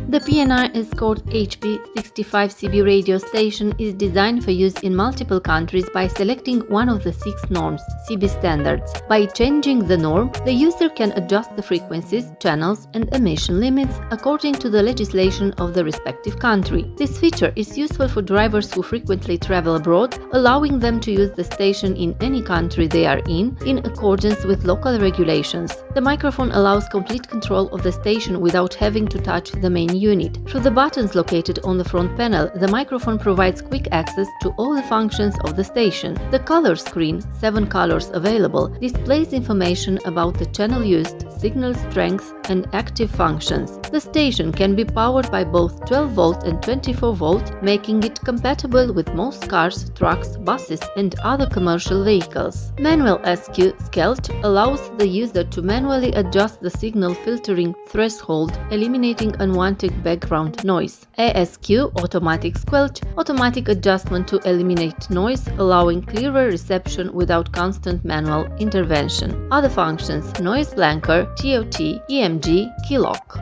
The PNR Escort HP65CB radio station is designed for use in multiple countries by selecting one of the 6 norms, CB standards. By changing the norm, the user can adjust the frequencies, channels, and emission limits according to the legislation of the respective country. This feature is useful for drivers who frequently travel abroad, allowing them to use the station in any country they are in accordance with local regulations. The microphone allows complete control of the station without having to touch the main unit. Through the buttons located on the front panel, the microphone provides quick access to all the functions of the station. The color screen, 7 colors available, displays information about the channel used, signal strength, and active functions. The station can be powered by both 12-volt and 24-volt, making it compatible with most cars, trucks, buses, and other commercial vehicles. Manual SQ Skelch allows the user to manually adjust the signal filtering threshold, eliminating unwanted background noise. ASQ Automatic Squelch, automatic adjustment to eliminate noise, allowing clearer reception without constant manual intervention. Other functions: noise blanker, TOT, EMG, key lock.